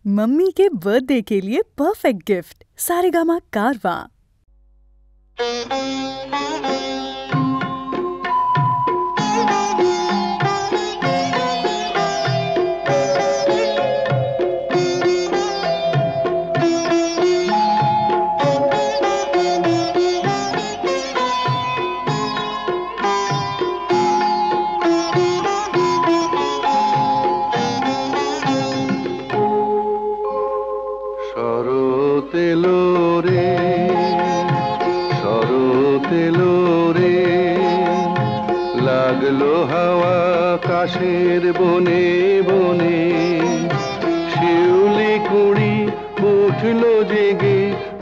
Mummy के birthday के लिए परफेक्ट गिफ्ट सारेगामा कारवा। লাগলো হাওয়া কাশের বনে বনে, শিউলি কুড়ি উঠলো জেগে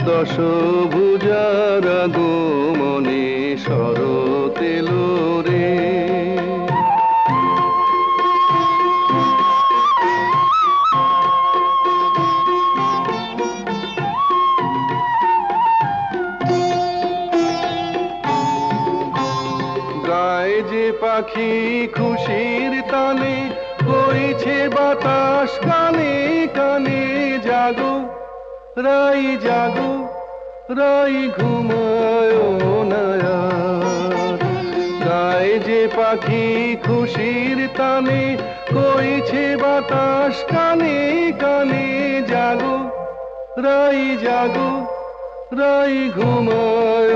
দশভুজার আগমনে, শরৎ এলো রে। গায়ে যে পাখি খুশির তালে বইছে বাতাস কানে কানে, জাগো রাই জাগো রাই ঘুমায় না আর। গায়ে যে পাখি খুশির তালে বইছে বাতাস কানে কানে, জাগো রাই জাগো রাই ঘুমায়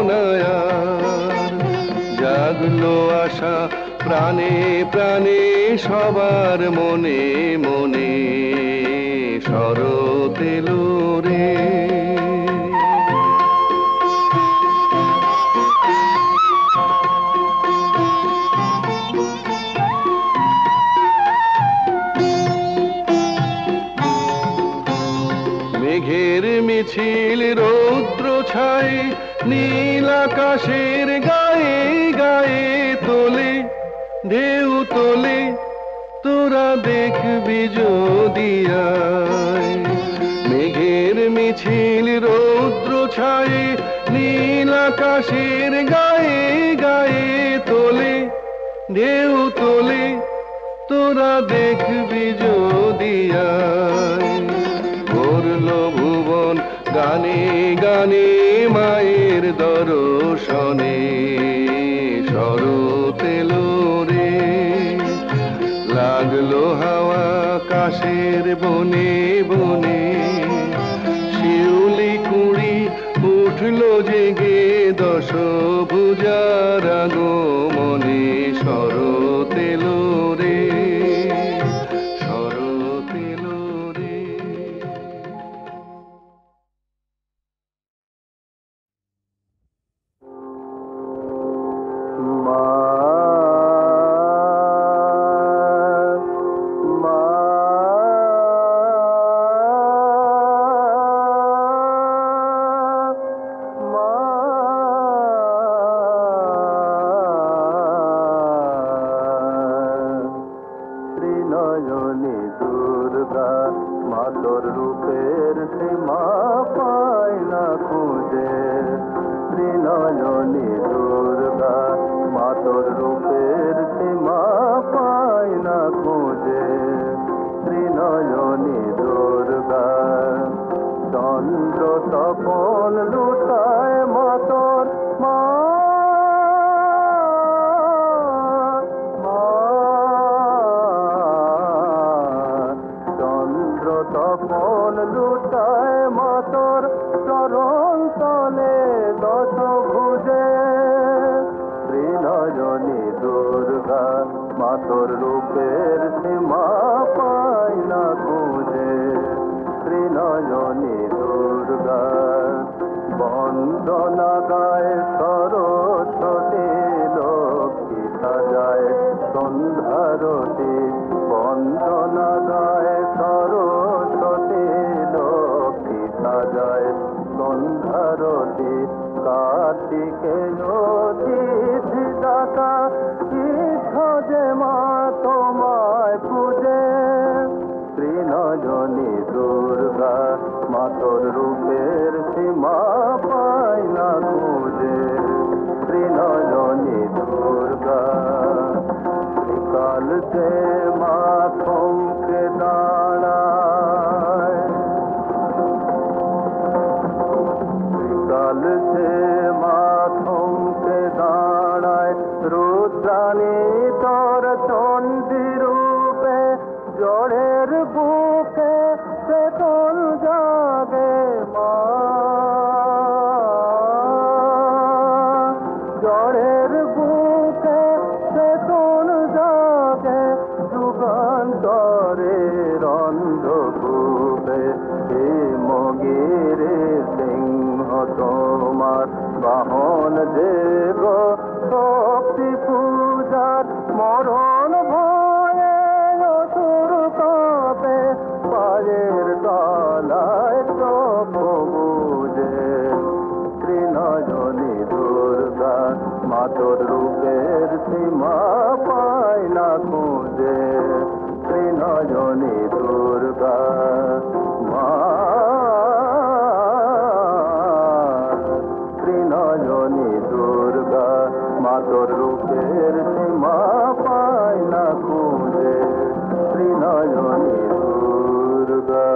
না আর। জাগলো আশা প্রাণে প্রাণে সবার মনে মনে, শরৎ এলো রে। মেঘের মিছিল রৌদ্র ছায় নীল আকাশের গায়ে গায়ে তোলে ঢেউ তোলে, তোরা দেখবি যদি আয়। মেঘের মিছিল রৌদ্র ছায় নীল আকাশের গায়ে গায়ে তোলে ঢেউ তোলে, তোরা দেখবি যদি আয়। করলো ভুবন গানে গানে মায়ের দর্শনে, শরৎ এলো রে। লাগলো হাওয়া কাশের বনে বনে, শিউলি কুড়ি উঠলো জেগে দশভুজার আগমনে, শরৎ এলো রে। কাল যে মাথম কে দাঁড়া বাহন দেব শক্তি পূজার মরণ ভয়ে অসুর কাঁপে পায়ের তলায় চোখ বুজে ত্রিনয়নী দুর্গা মাতর রূপের সীমা পায় না খুঁজে ত্রিনয়নী দুর্গা মা ত্রিনয়নী দুর্গা মাতর রূপের সীমা পায় না খুঁজে ত্রিনয়নী দুর্গা।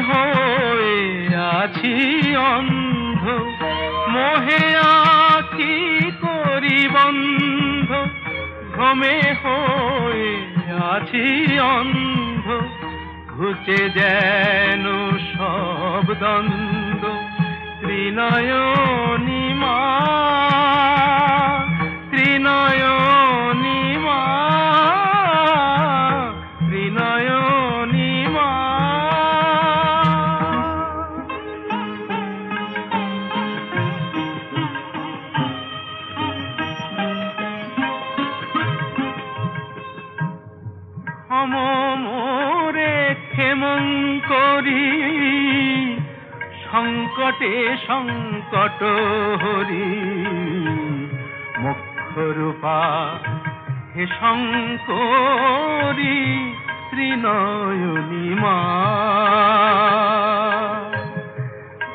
হয়ে আছি অন্ধ, মোহে আছি করি বন্ধ, ভ্রমে হয়ে আছি অন্ধ, ঘুচে যেন সব দ্বন্দ্ব। ত্রিনয়নী মা, ত্রিনয়নী মা, ত্রিনয়নী মা। ক্ষম মোরে ক্ষেমঙ্করী, সংকটে সংকট হরি, মুখ্যরূপা হে শঙ্করী, ত্রিনয়নী মা,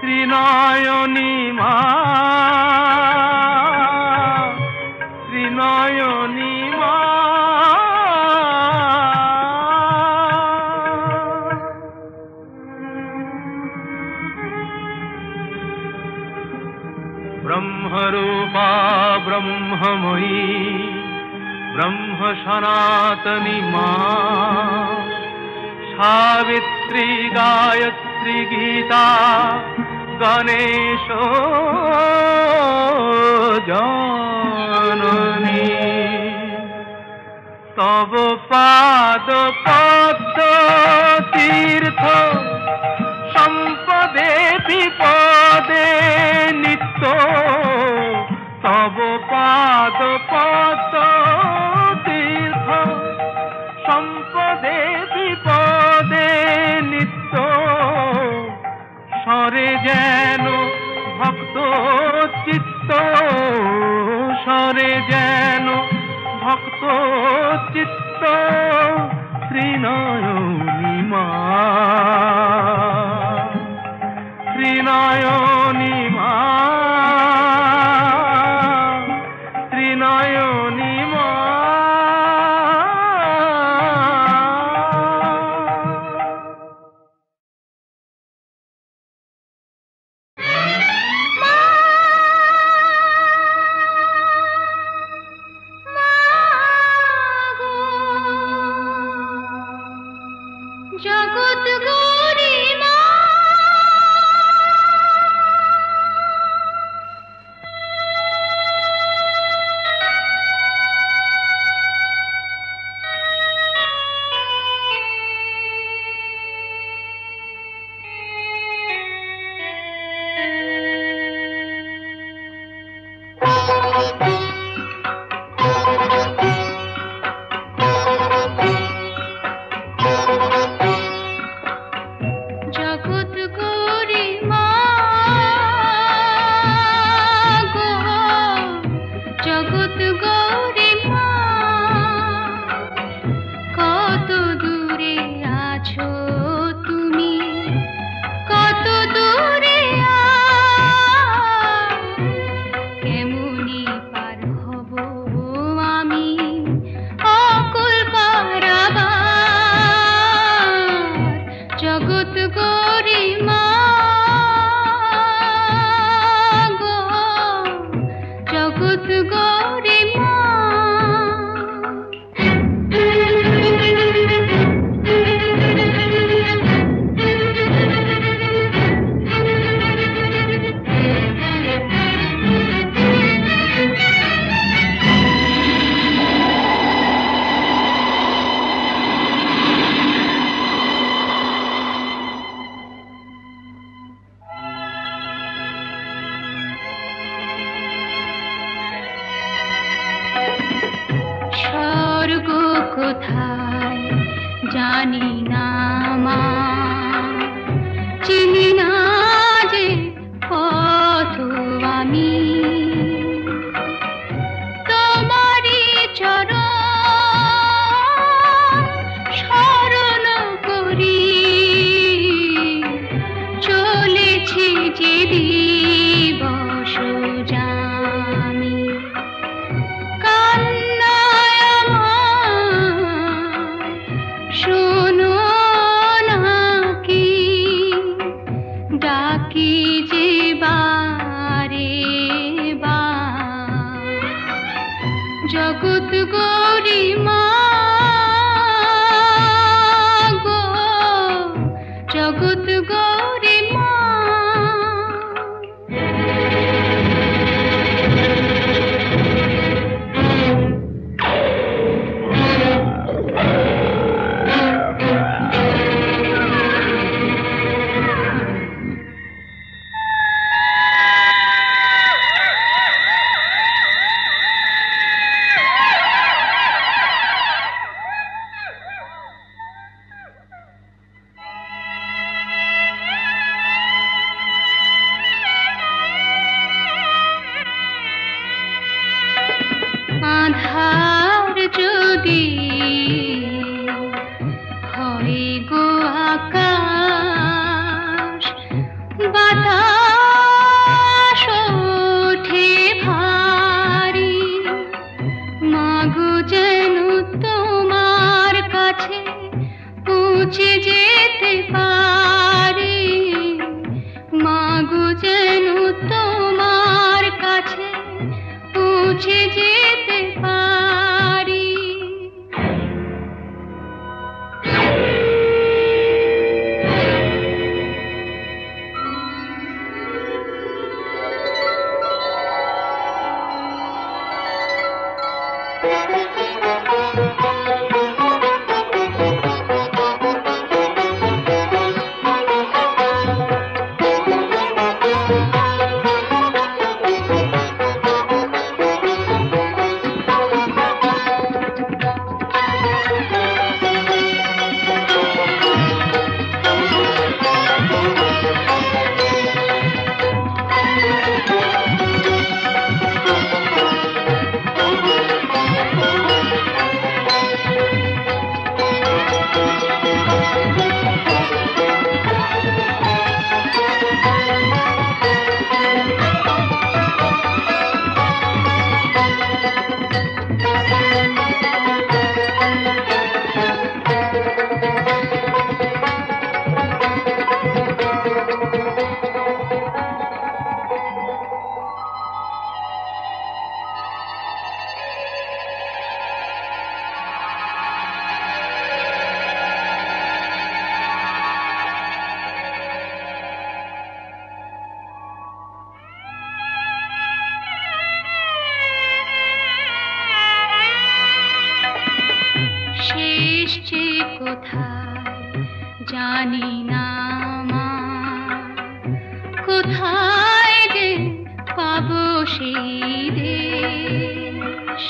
ত্রিনয়নী মা, ত্রিনয়নী মা। ব্রহ্মরূপা ব্রহ্মময়ী, ব্রহ্ম সনাতনী মা, সাবিত্রী গায়ত্রী গীতা গণেশ জননী। তব পাদ পদ্ম তীর্থ, সম্পদে বিপদে নিত্য, তব পাদ পদ্ম তীর্থ, সম্পদে বিপদে নিত্য। সরে যেন ভক্ত চিত্ত, সরে যেন ভক্ত চিত্ত, ত্রিনয়নী মা, ত্রিনয়নী মা, ত্রিনয়নী মা। জগৎ গৌরী মা, জগৎ গৌরী মা গো, জগৎ গৌরী মা, কত দূরে আছো তুমি, কত দূরে কেমনি পার হব আমি অকুল পারাবার। জগৎ গৌরী মা গো, জগৎ গৌরী মা। স্বর্গ কোথায় জানি না মা, চিনি না যে পথ আমি, তোমারই চরণ শরণ করি চলেছি যে দিবস জামি। শোনো না জগৎ গৌরী মা গো, জগৎ গৌরী মা। আধার যদি হয় গো আকাশ, বাতাস ওঠে ভারী, মাগো যেন তোমার কাছে পৌঁছে যেতে পারি, মাগো যেন তোমার কাছে পৌঁছে যেতে পারি। শেষ যে কোথায় জানি না মা, কোথায় যে পাবো সেই দেশ।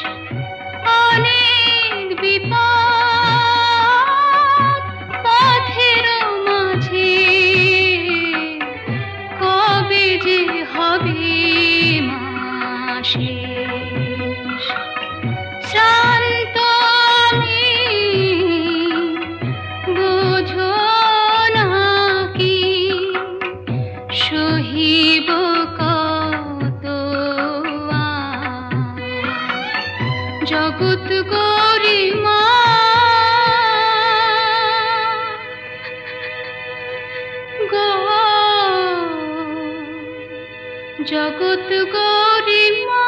অনেক বিপদ পথের মাঝে, কবে যে হবে মা শেষ। শ্রান্ত আমি বোঝো নাকি, সহিব কত জগৎ গৌরী মা গো, জগৎ গৌরী মা।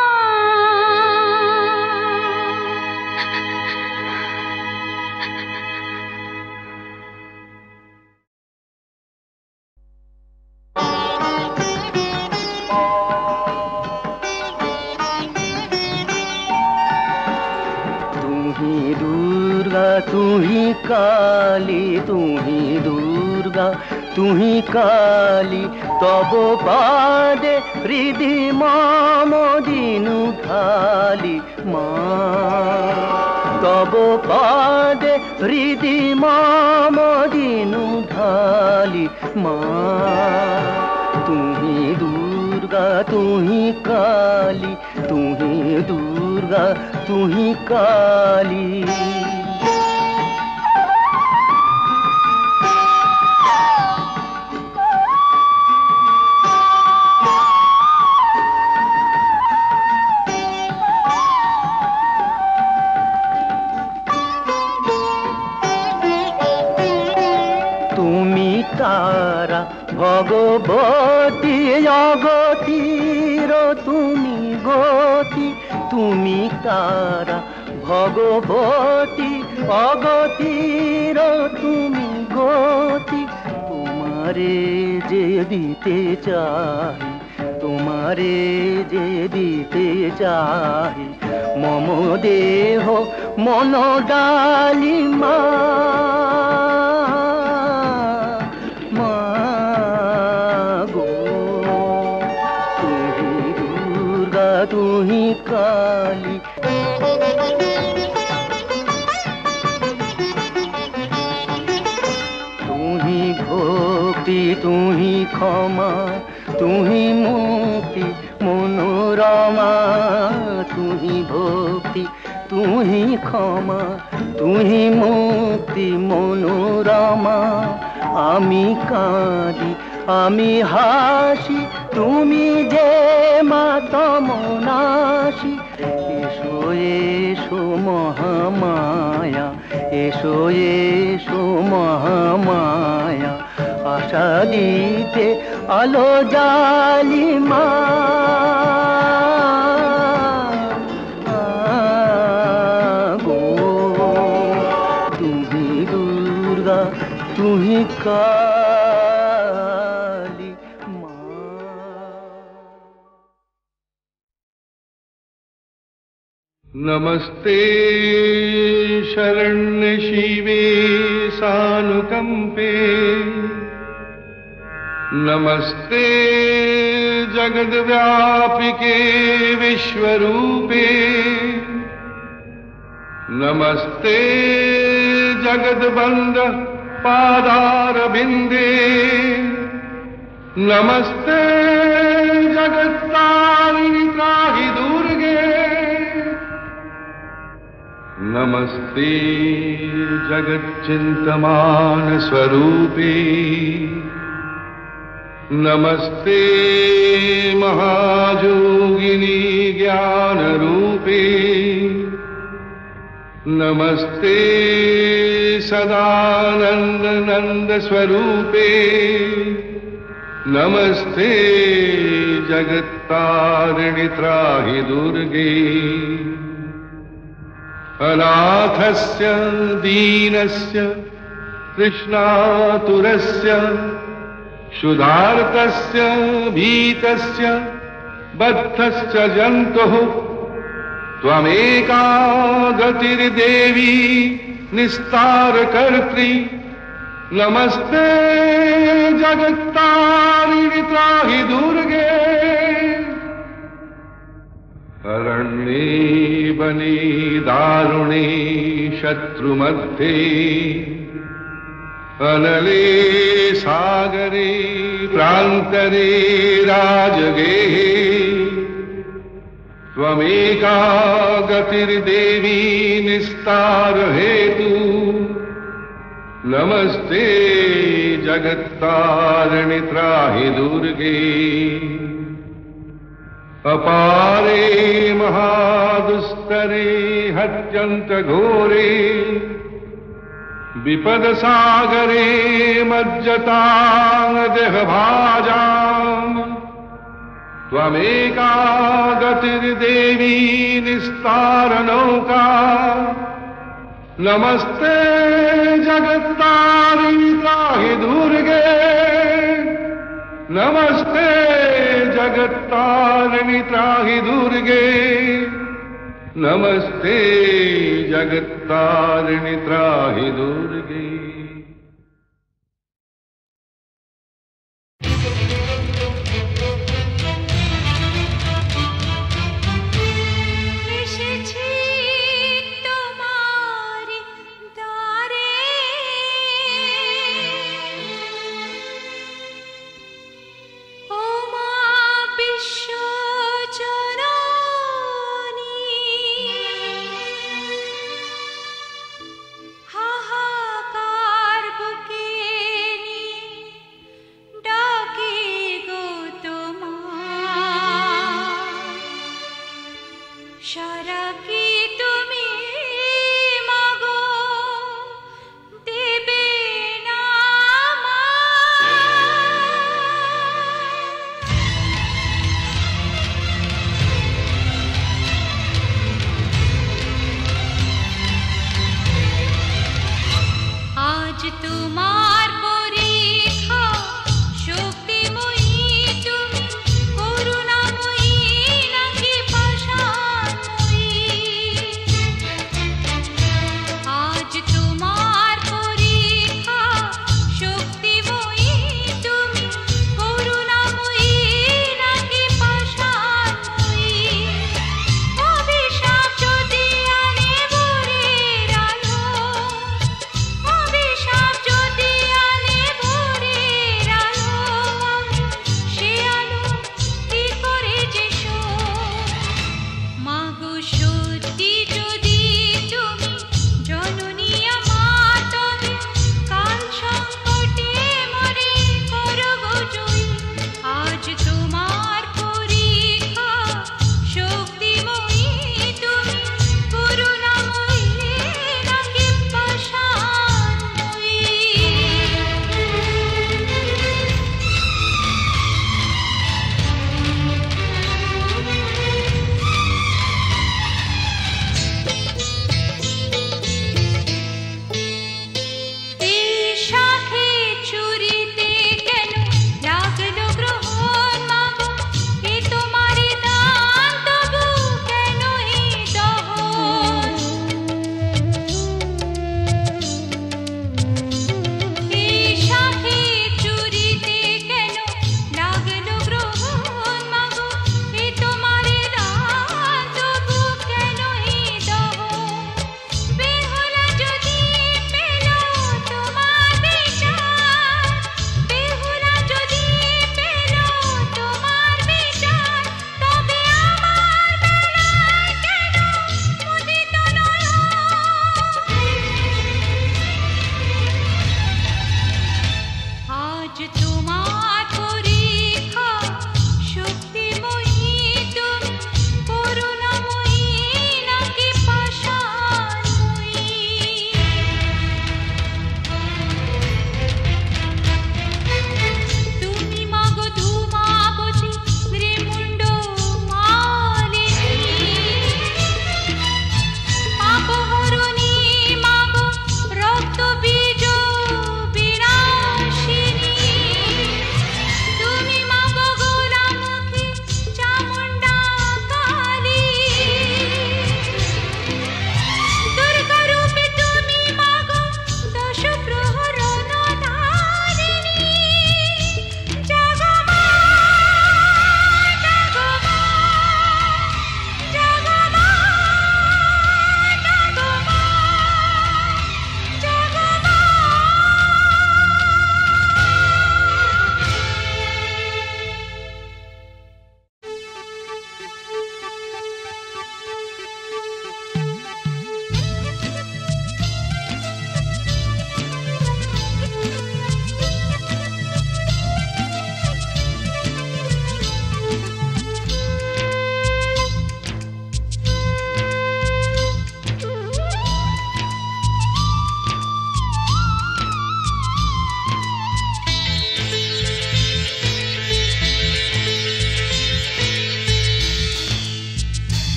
तुही काली, तुही दुर्गा, तुही काली, तब पादे हृदि मम दिनु खाली मा, तब पादे हृदि मम दिनु ढाली मा। तुही दुर्गा, तुही काली, तुही दुर्गा, तुही काली। तारा भगवती अगतिर तुमी गति, তুমি তারা ভগবতী অগতির তুমি গতি তোমারে যে দিতে চাই তোমারে যে দিতে চাই মম দেহ মন ডালিমা মা গো তুহি দুর্গা তুহি কালী তুহি ভক্তি তুহি ক্ষমা তুহি মুক্তি মনোরমা তুহি ভক্তি তুহি ক্ষমা তুহি মুক্তি মনোরমা আমি কাঁদি আমি হাসি তুমি যে মা তমনাসি এসো এসো মহামায়া এসো এসো মহামায়া আশা দিতে আলো জালিমা গো তুমি দুর্গা তুমি কালী মা। नमस्ते शरण्य शिवे सानुकंपे नमस्ते जगद्व्यापिके विश्वरूपे नमस्ते जगद्बंद पादारविंदे नमस्ते जगत्तारिणी त्राहि दुर्गे नमस्ते जगच्चिंतमान स्वरूपे नमस्ते महायोगिनी ज्ञान रूपे नमस्ते सदानंद नंद स्वरूपे नमस्ते जगत्तारिणी त्राहि दुर्गे अनाथस्य दीनस्य तृष्णातुरस्य क्षुधार्तस्य भीतस्य बद्धस्य जन्तुः त्वमेका गतिर्देवी निस्तारकर्त्री नमस्ते जगत्तारिणी त्राहि दुर्गे अरण्ये वने दारुणे शत्रुमध्ये अनले सागरे प्रान्तरे राजगेहे त्वमेका गतिर्देवी निस्तार हेतु नमस्ते जगत्तारिणी त्राहि दुर्गे अपारे महादुस्तरे हत्यन्त घोरे विपद सागरे मज्जतां देहभाजाम् त्वमेका गतिर्देवी निस्तारनौका नमस्ते जगत्तारिणी त्राहि दुर्गे नमस्ते जगत्तारिणी त्राहि दुर्गे नमस्ते जगत्तारिणी त्राहि दुर्गे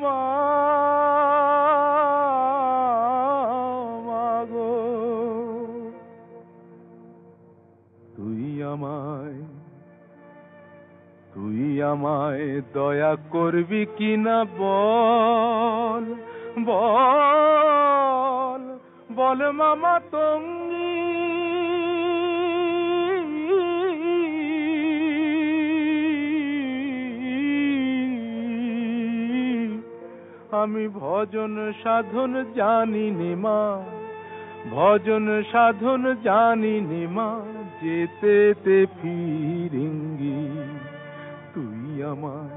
মা মা গো তুই আমায় দয়া করবি কিনা বল বল বল মামা তঙ্গী আমি ভজন সাধন জানি নে মা ভজন সাধন জানি নে মা যেতে ফিরিঙ্গি তুই আমায়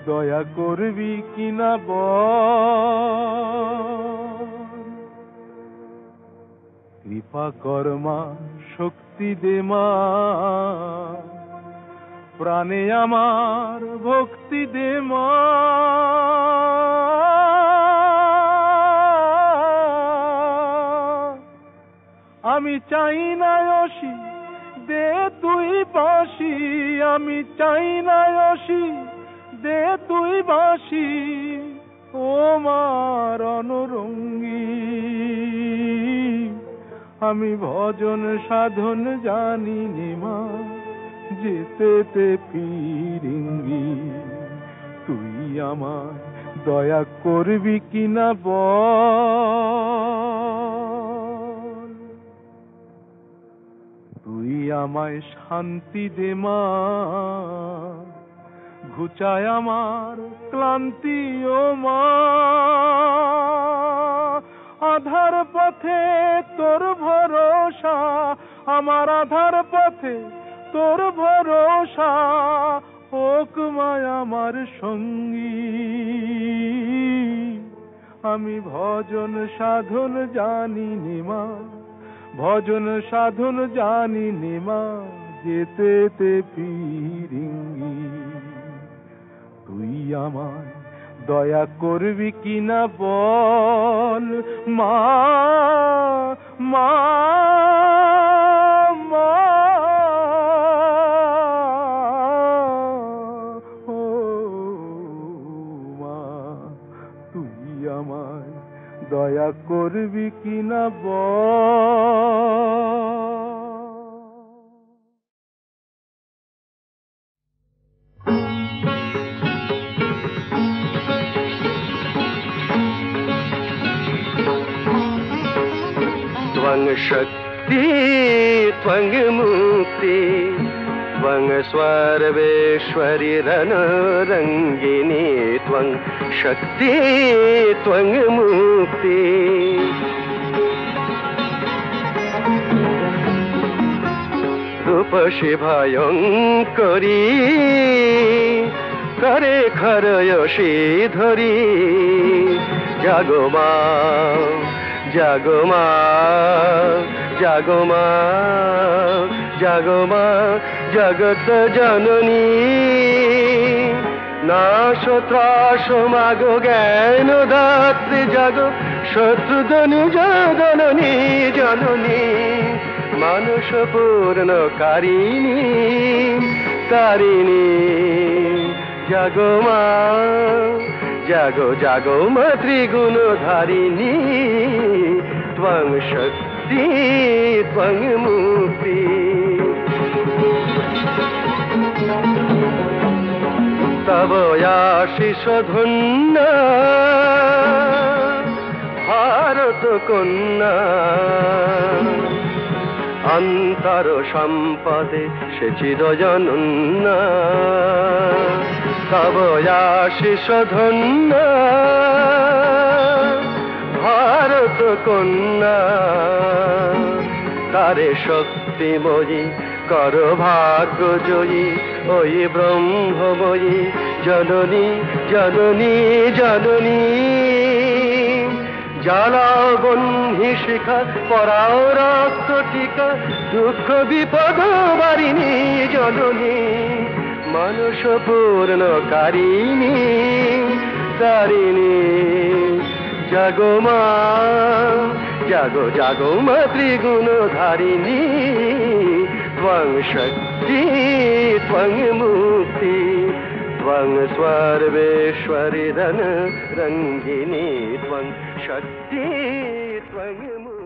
দয়া করবি কিনা বল কৃপা কর মা শক্তি দে মা প্রাণে আমার ভক্তি দে মা আমি চাই না অসি দে তুই বাঁশি আমি চাই না অসি দে তুই বাঁশি ও মার অনুরঙ্গী আমি ভজন সাধন জানি নে মা যেতে ফিরিঙ্গি তুই আমায় দয়া করবি কিনা বল তুই আমায় শান্তি দে মা ঘুচায় আমার ক্লান্তি ও মা আধার পথে তোর ভরসা আমার আধার পথে তোর ভরসা হোক মায় আমার সঙ্গী আমি ভজন সাধন জানি নে মা ভজন সাধন জানি নে মা যেতে ফিরিঙ্গি তুই আমায় দয়া করবি কিনা বল মা মা মা ও মা তুই আমায় দয়া করবি কিনা বল त्वं शक्ति त्वं मुक्ति त्वं सर्वेश्वरि रणरङ्गिनी त्वं शक्ति त्वं मुक्ति रूपसि भयङ्करी करे खरयसि धरी जागो मा जागो मा जागो मा जागो मा जगत जननी नाश त्रास मागो ज्ञान दात्री जागो शत्रुधनी जननी जननी मानुष पूर्ण कारिणी तारिणी जागो मा जागो जागो मा त्रिगुण धारिणी त्वं शक्ति त्वं मुक्ति तव आशीष धन्य भारत कन्या अंतर सम्पदे से चिरजनन्या तव आशीष धन्य भारत कन्या तारे शक्तिमयी कर भाग्य जयी ओई ब्रह्ममयी जननी जननी जननी জ্বালাবন্ধি শিখা পরাও রক্ত টিকা দুঃখ বিপদ বারিণী জননী মানুষ পূর্ণ কারিণী তারিণী জাগো মা জাগো জাগো মা ত্রিগুণ ধারিণী ত্বং त्वं शक्ति त्वं मुक्ति त्वं सर्वेश्वरि धन रङ्गिनी त्वं शक्ति त्वं मुक्ति